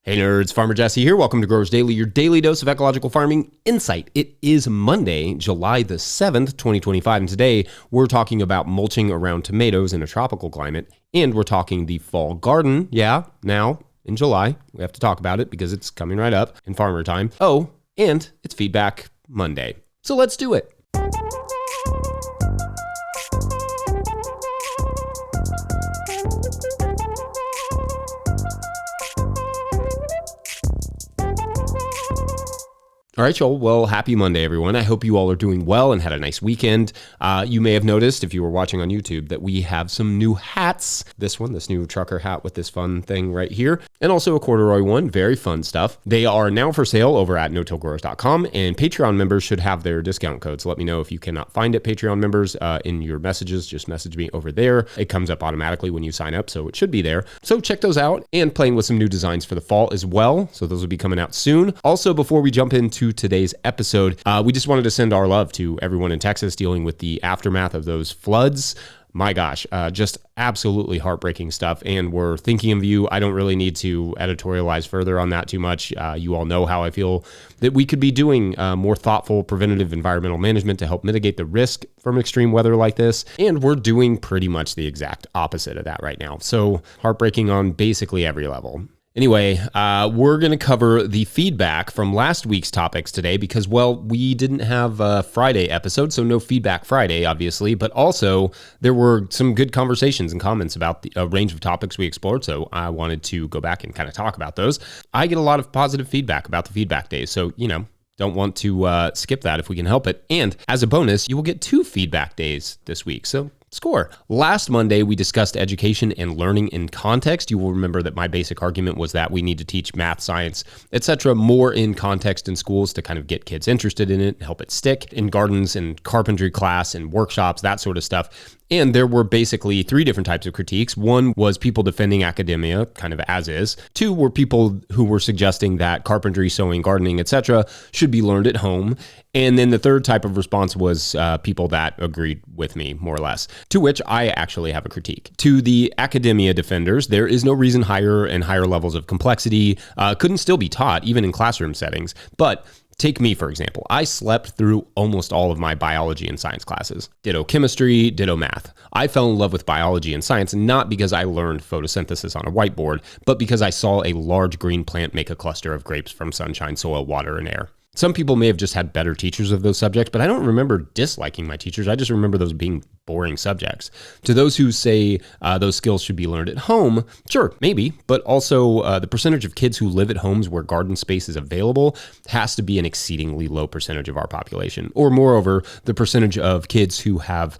Hey nerds, Farmer Jesse here. Welcome to Growers Daily, your daily dose of ecological farming insight. It is Monday, July the 7th, 2025, and today we're talking about mulching around tomatoes in a tropical climate, and we're talking the fall garden. Yeah, now in July, we have to talk about it because it's coming right up in farmer time. Oh, and it's Feedback Monday. So let's do it. All right, y'all. Well, happy Monday, everyone. I hope you all are doing well and had a nice weekend. You may have noticed, if you were watching on YouTube, that we have some new hats. This new trucker hat with this fun thing right here, and also a corduroy one. Very fun stuff. They are now for sale over at no-tillgrowers.com, and Patreon members should have their discount code. So let me know if you cannot find it, Patreon members, in your messages. Just message me over there. It comes up automatically when you sign up, so it should be there. So check those out, and playing with some new designs for the fall as well. So those will be coming out soon. Also, before we jump into today's episode, we just wanted to send our love to everyone in Texas dealing with the aftermath of those floods. My gosh, just absolutely heartbreaking stuff. And we're thinking of you. I don't really need to editorialize further on that too much. You all know how I feel that we could be doing more thoughtful preventative environmental management to help mitigate the risk from extreme weather like this. And we're doing pretty much the exact opposite of that right now. So heartbreaking on basically every level. Anyway, we're going to cover the feedback from last week's topics today because, well, we didn't have a Friday episode, so no Feedback Friday, obviously, but also there were some good conversations and comments about a range of topics we explored, so I wanted to go back and kind of talk about those. I get a lot of positive feedback about the feedback days, so, don't want to skip that if we can help it. And as a bonus, you will get 2 feedback days this week, so score. Last Monday, we discussed education and learning in context. You will remember that my basic argument was that we need to teach math, science, etc. more in context in schools to kind of get kids interested in it, help it stick in gardens and carpentry class and workshops, that sort of stuff. And there were basically 3 different types of critiques. 1 was people defending academia, kind of as is. 2 were people who were suggesting that carpentry, sewing, gardening, etc. should be learned at home. And then the 3rd type of response was people that agreed with me, more or less, to which I actually have a critique. To the academia defenders, there is no reason higher and higher levels of complexity couldn't still be taught, even in classroom settings. But take me, for example. I slept through almost all of my biology and science classes. Ditto chemistry, ditto math. I fell in love with biology and science not because I learned photosynthesis on a whiteboard, but because I saw a large green plant make a cluster of grapes from sunshine, soil, water, and air. Some people may have just had better teachers of those subjects, but I don't remember disliking my teachers. I just remember those being boring subjects. To those who say those skills should be learned at home, sure, maybe, but also the percentage of kids who live at homes where garden space is available has to be an exceedingly low percentage of our population. Or moreover, the percentage of kids who have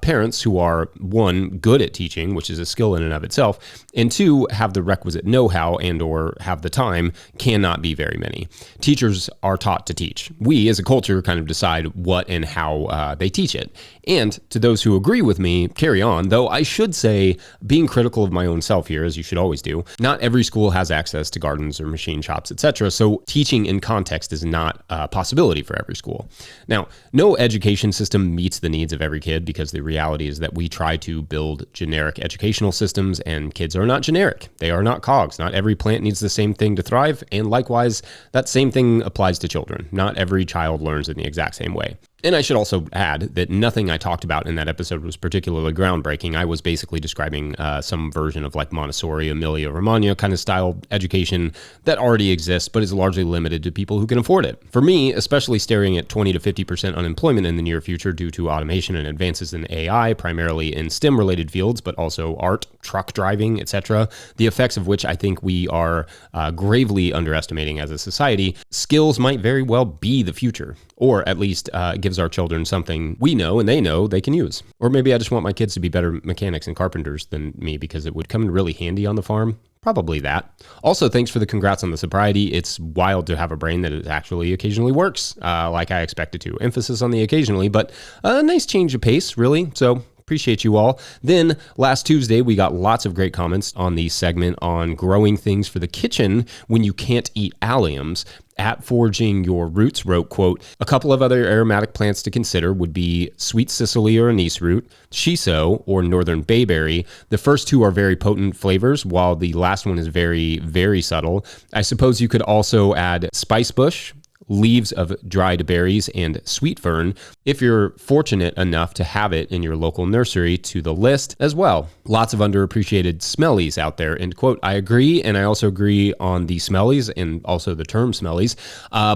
parents who are, 1, good at teaching, which is a skill in and of itself, and 2, have the requisite know-how and or have the time, cannot be very many. Teachers are taught to teach. We, as a culture, kind of decide what and how they teach it. And to those who agree with me, carry on, though I should say, being critical of my own self here, as you should always do, not every school has access to gardens or machine shops, etc. So teaching in context is not a possibility for every school. Now, no education system meets the needs of every kid because the reality is that we try to build generic educational systems and kids are not generic. They are not cogs. Not every plant needs the same thing to thrive. And likewise, that same thing applies to children. Not every child learns in the exact same way. And I should also add that nothing I talked about in that episode was particularly groundbreaking. I was basically describing some version of like Montessori, Emilia Romagna kind of style education that already exists, but is largely limited to people who can afford it. For me, especially staring at 20 to 50% unemployment in the near future due to automation and advances in AI, primarily in STEM-related fields, but also art, truck driving, etc., the effects of which I think we are gravely underestimating as a society, skills might very well be the future, or at least gives our children something we know and they can use. Or maybe I just want my kids to be better mechanics and carpenters than me because it would come in really handy on the farm. Probably that. Also, thanks for the congrats on the sobriety. It's wild to have a brain that it actually occasionally works like I expected to. Emphasis on the occasionally, but a nice change of pace, really. So Appreciate you all. Then last Tuesday, we got lots of great comments on the segment on growing things for the kitchen when you can't eat alliums. At Forging Your Roots wrote, quote, a couple of other aromatic plants to consider would be sweet cicely or anise root, shiso or northern bayberry. The first two are very potent flavors, while the last one is very, very subtle. I suppose you could also add spice bush, leaves of dried berries, and sweet fern, if you're fortunate enough to have it in your local nursery, to the list as well. Lots of underappreciated smellies out there, end quote. I agree, and I also agree on the smellies and also the term smellies.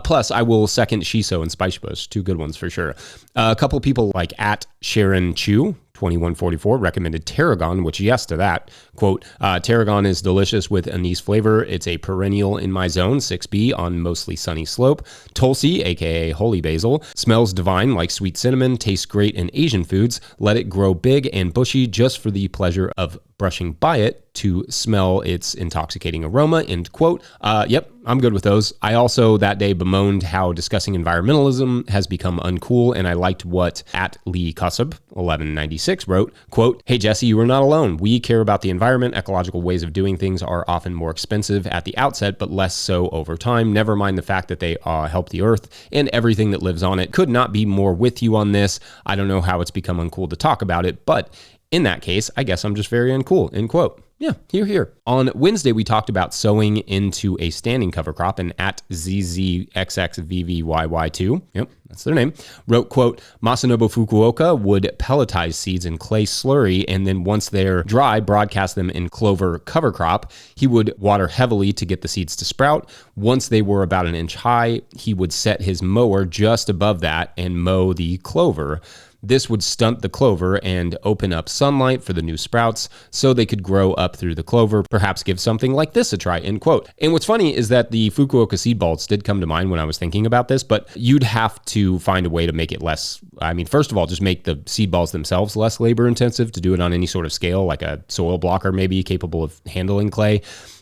Plus, I will second shiso and spice bush, two good ones for sure. A couple people like at Sharon Chu, 2144 recommended tarragon, which yes to that. Quote, tarragon is delicious with anise flavor. It's a perennial in my zone, 6B on mostly sunny slope. Tulsi, aka holy basil, smells divine like sweet cinnamon, tastes great in Asian foods. Let it grow big and bushy just for the pleasure of brushing by it to smell its intoxicating aroma, end quote. Yep, I'm good with those. I also that day bemoaned how discussing environmentalism has become uncool, and I liked what at Lee Cussub, 1196, wrote, quote, hey Jesse, you are not alone. We care about the environment. Ecological ways of doing things are often more expensive at the outset, but less so over time. Never mind the fact that they help the earth and everything that lives on it. Could not be more with you on this. I don't know how it's become uncool to talk about it, but in that case, I guess I'm just very uncool, end quote. Yeah, here. On Wednesday, we talked about sowing into a standing cover crop, and at ZZXXVVYY2, yep, that's their name, wrote, quote, Masanobu Fukuoka would pelletize seeds in clay slurry, and then once they're dry, broadcast them in clover cover crop. He would water heavily to get the seeds to sprout. Once they were about an inch high, he would set his mower just above that and mow the clover. This would stunt the clover and open up sunlight for the new sprouts so they could grow up through the clover, perhaps give something like this a try, end quote. And what's funny is that the Fukuoka seed balls did come to mind when I was thinking about this, but you'd have to find a way to make it less, first of all, just make the seed balls themselves less labor intensive to do it on any sort of scale, like a soil blocker maybe capable of handling clay.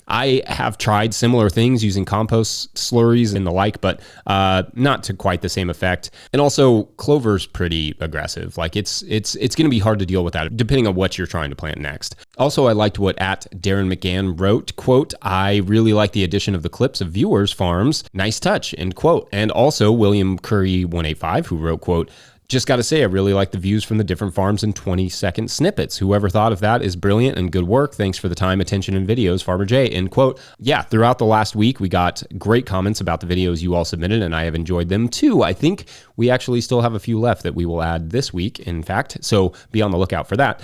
I have tried similar things using compost slurries and the like, but not to quite the same effect. And also, clover's pretty aggressive. Like it's going to be hard to deal with that, depending on what you're trying to plant next. Also, I liked what at Darren McGann wrote, quote, I really like the addition of the clips of viewers' farms. Nice touch, end quote. And also, William Curry 185, who wrote, quote, just got to say, I really like the views from the different farms in 20-second snippets. Whoever thought of that is brilliant and good work. Thanks for the time, attention, and videos, Farmer J, end quote. Yeah, throughout the last week, we got great comments about the videos you all submitted, and I have enjoyed them too. I think we actually still have a few left that we will add this week, in fact, so be on the lookout for that.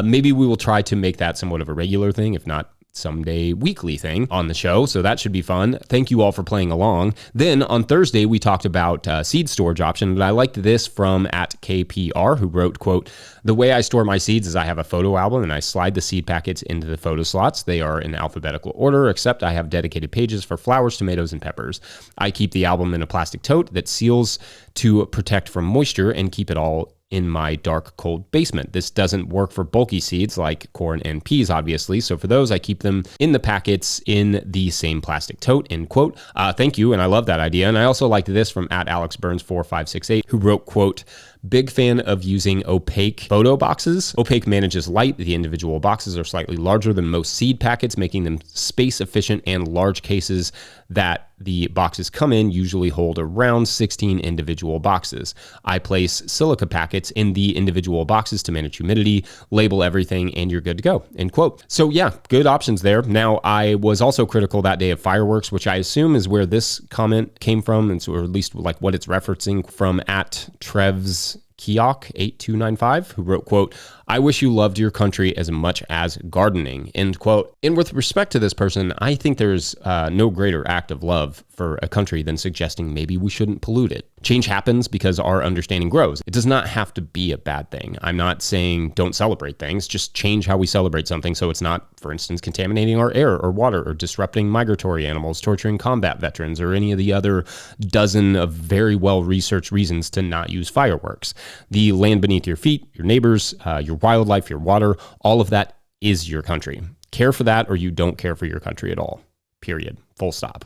Maybe we will try to make that somewhat of a regular thing, if not someday weekly thing on the show, so that should be fun. Thank you all for playing along. Then on Thursday, we talked about seed storage option, and I liked this from at KPR, who wrote, quote, the way I store my seeds is I have a photo album and I slide the seed packets into the photo slots. They are in alphabetical order, except I have dedicated pages for flowers, tomatoes, and peppers. I keep the album in a plastic tote that seals to protect from moisture and keep it all in my dark, cold basement. This doesn't work for bulky seeds like corn and peas, obviously. So for those, I keep them in the packets in the same plastic tote, end quote. Thank you, and I love that idea. And I also liked this from at Alex Burns 4568, who wrote, quote, big fan of using opaque photo boxes. Opaque manages light. The individual boxes are slightly larger than most seed packets, making them space efficient, and large cases that the boxes come in usually hold around 16 individual boxes. I place silica packets in the individual boxes to manage humidity, label everything, and you're good to go, end quote. So yeah, good options there. Now, I was also critical that day of fireworks, which I assume is where this comment came from, and so, or at least like what it's referencing from at Trev's Kiok 8295, who wrote, quote, I wish you loved your country as much as gardening, end quote. And with respect to this person, I think there's no greater act of love for a country than suggesting maybe we shouldn't pollute it. Change happens because our understanding grows. It does not have to be a bad thing. I'm not saying don't celebrate things, just change how we celebrate something so it's not, for instance, contaminating our air or water or disrupting migratory animals, torturing combat veterans, or any of the other dozen of very well-researched reasons to not use fireworks. The land beneath your feet, your neighbors, your wildlife, your water, all of that is your country. Care for that or you don't care for your country at all. Period. Full stop.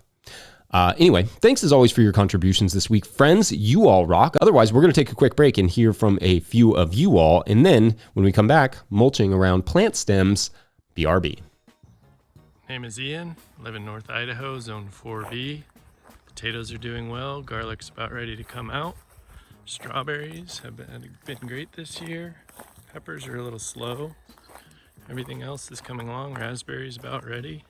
Anyway, thanks as always for your contributions this week. Friends, you all rock. Otherwise, we're going to take a quick break and hear from a few of you all. And then when we come back, mulching around plant stems, BRB. Name is Ian, live in North Idaho, Zone 4B. Potatoes are doing well, garlic's about ready to come out. Strawberries have been great this year. Peppers are a little slow. Everything else is coming along. Raspberries about ready.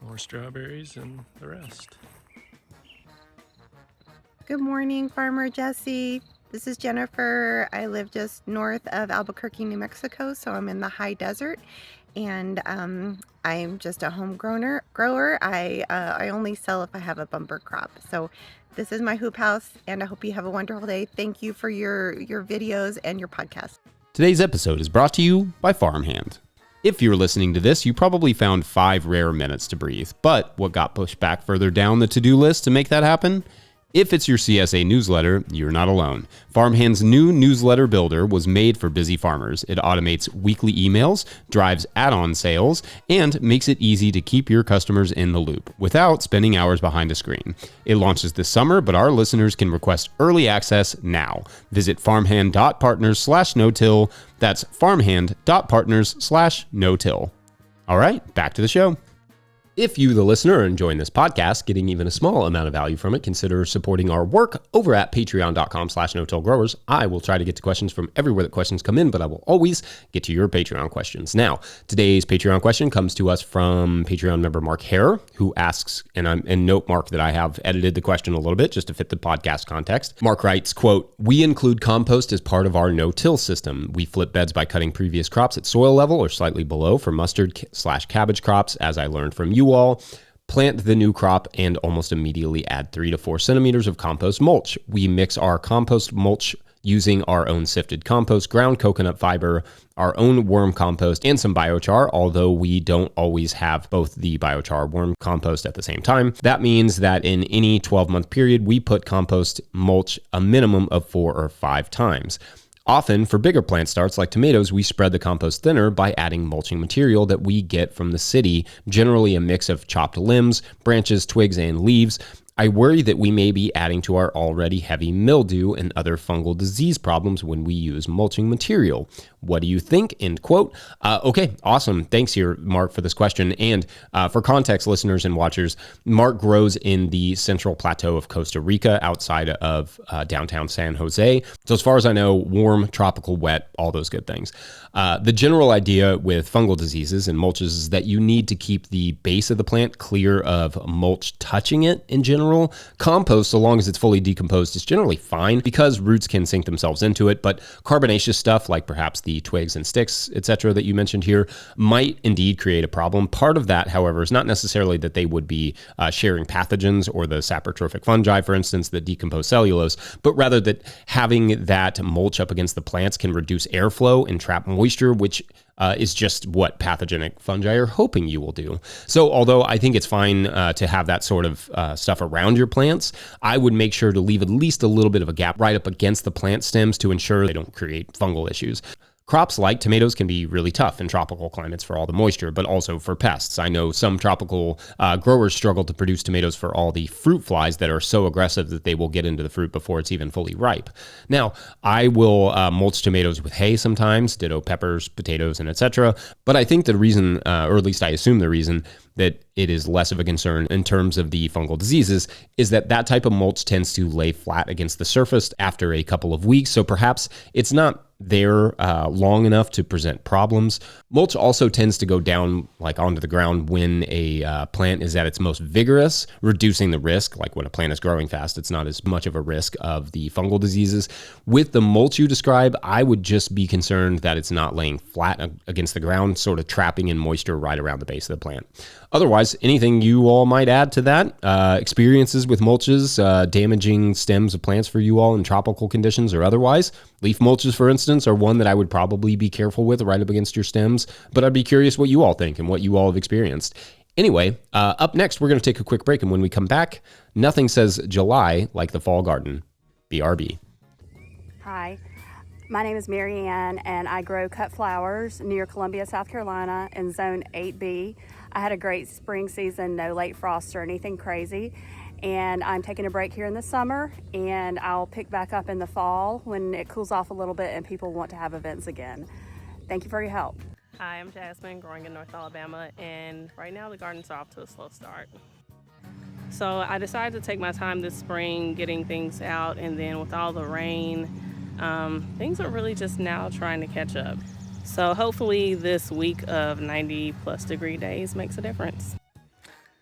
More strawberries and the rest. Good morning, Farmer Jesse. This is Jennifer. I live just north of Albuquerque, New Mexico, so I'm in the high desert, and I'm just a home grower. I only sell if I have a bumper crop. So this is my hoop house, and I hope you have a wonderful day. Thank you for your videos and your podcast. Today's episode is brought to you by Farmhand. If you're listening to this, you probably found 5 rare minutes to breathe. But what got pushed back further down the to-do list to make that happen? If it's your CSA newsletter, you're not alone. Farmhand's new newsletter builder was made for busy farmers. It automates weekly emails, drives add-on sales, and makes it easy to keep your customers in the loop without spending hours behind a screen. It launches this summer, but our listeners can request early access now. Visit farmhand.partners/no-till. That's farmhand.partners/no-till. All right, back to the show. If you, the listener, are enjoying this podcast, getting even a small amount of value from it, consider supporting our work over at patreon.com/no-till-growers. I will try to get to questions from everywhere that questions come in, but I will always get to your Patreon questions. Now, today's Patreon question comes to us from Patreon member Mark Hare, who asks, and note, Mark, that I have edited the question a little bit just to fit the podcast context. Mark writes, quote, "We include compost as part of our no-till system. We flip beds by cutting previous crops at soil level or slightly below for mustard/cabbage crops, as I learned from you all. Plant the new crop and almost immediately add 3 to 4 centimeters of compost mulch. We mix our compost mulch using our own sifted compost, ground coconut fiber, our own worm compost, and some biochar, although we don't always have both the biochar worm compost at the same time. That means that in any 12-month period, we put compost mulch a minimum of 4 or 5 times. Often, for bigger plant starts like tomatoes, we spread the compost thinner by adding mulching material that we get from the city, generally a mix of chopped limbs, branches, twigs, and leaves. I worry that we may be adding to our already heavy mildew and other fungal disease problems when we use mulching material. What do you think?" End quote. Okay, awesome. Thanks here, Mark, for this question. And for context, listeners and watchers, Mark grows in the central plateau of Costa Rica outside of downtown San Jose. So as far as I know, warm, tropical, wet, all those good things. The general idea with fungal diseases and mulches is that you need to keep the base of the plant clear of mulch touching it in general. Compost, so long as it's fully decomposed, is generally fine because roots can sink themselves into it, but carbonaceous stuff like perhaps the twigs and sticks, etc., that you mentioned here might indeed create a problem. Part of that, however, is not necessarily that they would be sharing pathogens or the saprotrophic fungi, for instance, that decompose cellulose, but rather that having that mulch up against the plants can reduce airflow and trap moisture, which is just what pathogenic fungi are hoping you will do. So although I think it's fine to have that sort of stuff around your plants, I would make sure to leave at least a little bit of a gap right up against the plant stems to ensure they don't create fungal issues. Crops like tomatoes can be really tough in tropical climates for all the moisture, but also for pests. I know some tropical growers struggle to produce tomatoes for all the fruit flies that are so aggressive that they will get into the fruit before it's even fully ripe. Now, I will mulch tomatoes with hay sometimes, ditto peppers, potatoes, and etc. But I think the reason, or at least I assume the reason, that it is less of a concern in terms of the fungal diseases is that that type of mulch tends to lay flat against the surface after a couple of weeks. So perhaps it's not there long enough to present problems. Mulch also tends to go down like onto the ground when a plant is at its most vigorous, reducing the risk. Like when a plant is growing fast, it's not as much of a risk of the fungal diseases. With the mulch you describe, I would just be concerned that it's not laying flat against the ground, sort of trapping in moisture right around the base of the plant. Otherwise, anything you all might add to that? Experiences with mulches damaging stems of plants for you all in tropical conditions or otherwise? Leaf mulches, for instance, are one that I would probably be careful with right up against your stems, but I'd be curious what you all think and what you all have experienced. Anyway, up next, we're going to take a quick break, and when we come back, nothing says July like the fall garden. BRB. Hi. My name is Mary Ann, and I grow cut flowers near Columbia, South Carolina in Zone 8B. I had a great spring season, no late frost or anything crazy, and I'm taking a break here in the summer, and I'll pick back up in the fall when it cools off a little bit and people want to have events again. Thank you for your help. Hi, I'm Jasmine, growing in North Alabama, and right now the gardens are off to a slow start. So I decided to take my time this spring getting things out, and then with all the rain, things are really just now trying to catch up. So hopefully this week of 90+ degree days makes a difference.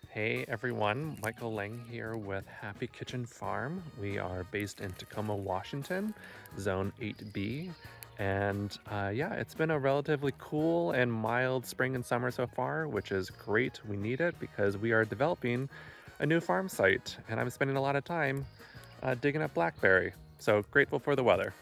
Hey everyone, Michael Lang here with Happy Kitchen Farm. We are based in Tacoma, Washington, Zone 8B. And yeah, it's been a relatively cool and mild spring and summer so far, which is great. We need it because we are developing a new farm site, and I'm spending a lot of time digging up blackberry. So grateful for the weather.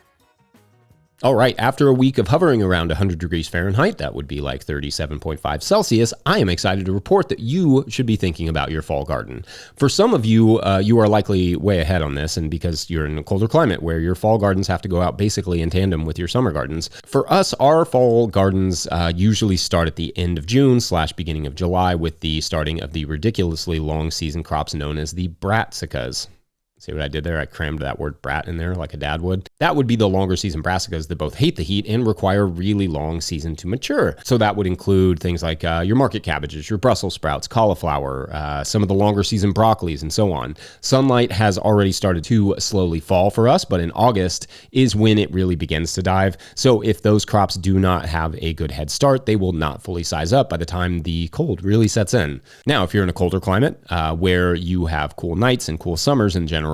All right, after a week of hovering around 100 degrees Fahrenheit, that would be like 37.5 Celsius, I am excited to report that you should be thinking about your fall garden. For some of you, you are likely way ahead on this, and because you're in a colder climate where your fall gardens have to go out basically in tandem with your summer gardens. For us, our fall gardens usually start at the end of June/beginning of July with the starting of the ridiculously long season crops known as the brassicas. See what I did there? I crammed that word brat in there like a dad would. That would be the longer season brassicas that both hate the heat and require really long season to mature. So that would include things like your market cabbages, your Brussels sprouts, cauliflower, some of the longer season broccolis, and so on. Sunlight has already started to slowly fall for us, but in August is when it really begins to dive. So if those crops do not have a good head start, they will not fully size up by the time the cold really sets in. Now, if you're in a colder climate where you have cool nights and cool summers in general,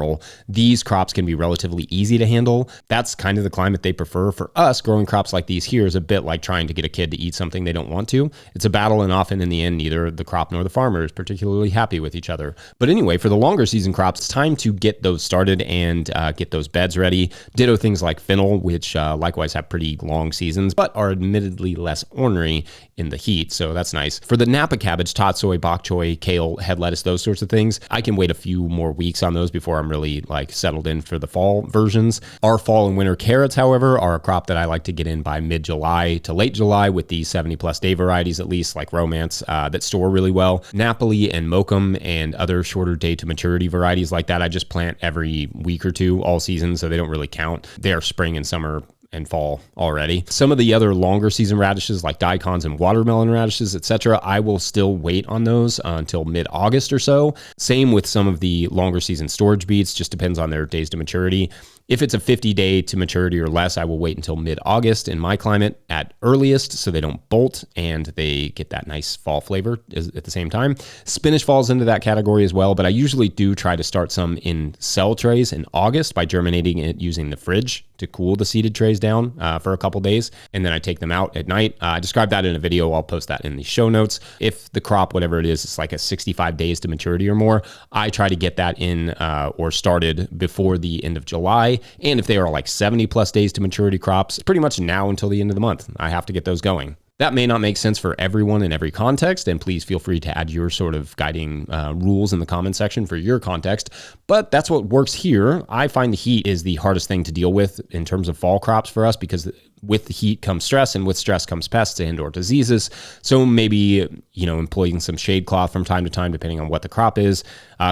these crops can be relatively easy to handle. That's kind of the climate they prefer. For us, growing crops like these here is a bit like trying to get a kid to eat something they don't want to. It's a battle, and often in the end, neither the crop nor the farmer is particularly happy with each other. But anyway, for the longer season crops, it's time to get those started and get those beds ready. Ditto things like fennel, which likewise have pretty long seasons, but are admittedly less ornery in the heat, so that's nice. For the Napa cabbage, tatsoi, bok choy, kale, head lettuce, those sorts of things, I can wait a few more weeks on those before I'm really like settled in for the fall versions. Our fall and winter carrots, however, are a crop that I like to get in by mid-July to late July with the 70+ day varieties, at least like Romance, that store really well. Napoli and Mokum and other shorter day to maturity varieties like that, I just plant every week or two all season, so they don't really count. They are spring and summer and fall already. Some of the other longer season radishes like daikons and watermelon radishes, etc., I will still wait on those until mid-August or so. Same with some of the longer season storage beets, just depends on their days to maturity. If it's a 50-day to maturity or less, I will wait until mid-August in my climate at earliest so they don't bolt and they get that nice fall flavor at the same time. Spinach falls into that category as well, but I usually do try to start some in cell trays in August by germinating it using the fridge to cool the seeded trays down for a couple days, and then I take them out at night. I described that in a video. I'll post that in the show notes. If the crop, whatever it is, it's like a 65 days to maturity or more, I try to get that in or started before the end of July. And if they are like 70+ days to maturity crops, pretty much now until the end of the month, I have to get those going. That may not make sense for everyone in every context, and please feel free to add your sort of guiding rules in the comment section for your context, but that's what works here. I find the heat is the hardest thing to deal with in terms of fall crops for us because with the heat comes stress, and with stress comes pests and or diseases. So maybe, employing some shade cloth from time to time, depending on what the crop is,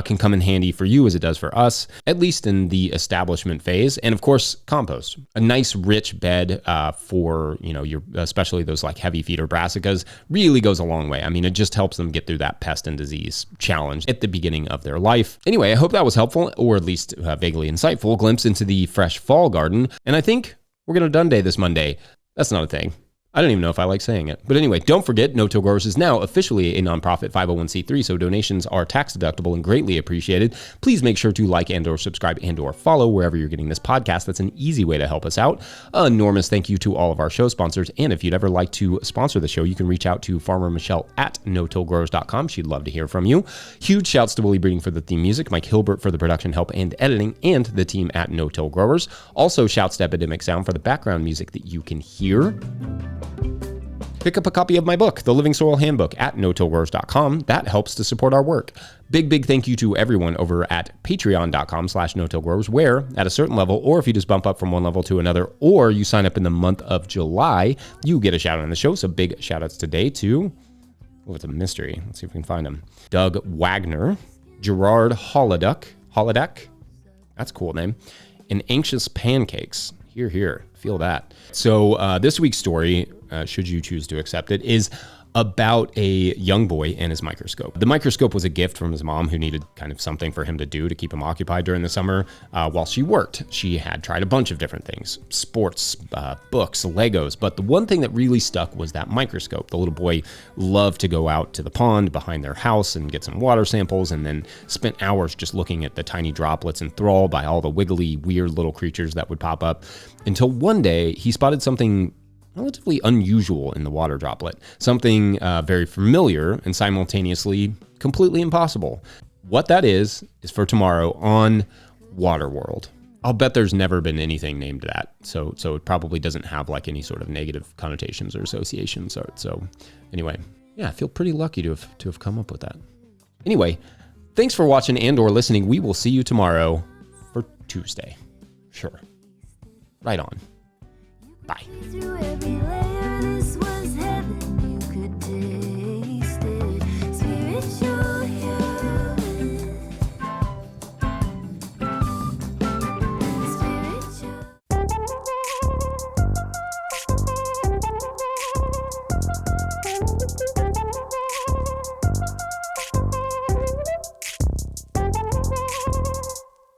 can come in handy for you as it does for us, at least in the establishment phase. And of course, compost. A nice rich bed for, your especially those like heavy feeder brassicas really goes a long way. I mean, it just helps them get through that pest and disease challenge at the beginning of their life. Anyway, I hope that was helpful, or at least a vaguely insightful glimpse into the fresh fall garden. And I think we're going to done day this Monday. That's not a thing. I don't even know if I like saying it. But anyway, don't forget, No Till Growers is now officially a nonprofit 501c3, so donations are tax deductible and greatly appreciated. Please make sure to like and or subscribe and or follow wherever you're getting this podcast. That's an easy way to help us out. An enormous thank you to all of our show sponsors. And if you'd ever like to sponsor the show, you can reach out to Farmer Michelle at notillgrowers.com. She'd love to hear from you. Huge shouts to Willie Breeding for the theme music, Mike Hilbert for the production help and editing, and the team at No Till Growers. Also, shouts to Epidemic Sound for the background music that you can hear. Pick up a copy of my book, The Living Soil Handbook, at no-tillgrowers.com. That helps to support our work. Big thank you to everyone over at patreon.com/no-tillgrowers, where at a certain level, or if you just bump up from one level to another, or you sign up in the month of July, you get a shout out on the show. So big shout outs today to, it's a mystery. Let's see if we can find him. Doug Wagner, Gerard Holoduck, that's a cool name, and Anxious Pancakes. Here, feel that. So this week's story, should you choose to accept it, is about a young boy and his microscope. The microscope was a gift from his mom, who needed kind of something for him to do to keep him occupied during the summer while she worked. She had tried a bunch of different things, sports, books, Legos, but the one thing that really stuck was that microscope. The little boy loved to go out to the pond behind their house and get some water samples, and then spent hours just looking at the tiny droplets, enthralled by all the wiggly, weird little creatures that would pop up, until one day he spotted something relatively unusual in the water droplet, something very familiar and simultaneously completely impossible. What that is for tomorrow on Waterworld. I'll bet there's never been anything named that, so it probably doesn't have like any sort of negative connotations or associations. So anyway, yeah, I feel pretty lucky to have come up with that. Anyway, thanks for watching and/or listening. We will see you tomorrow for Tuesday. Sure. Right on. Bye.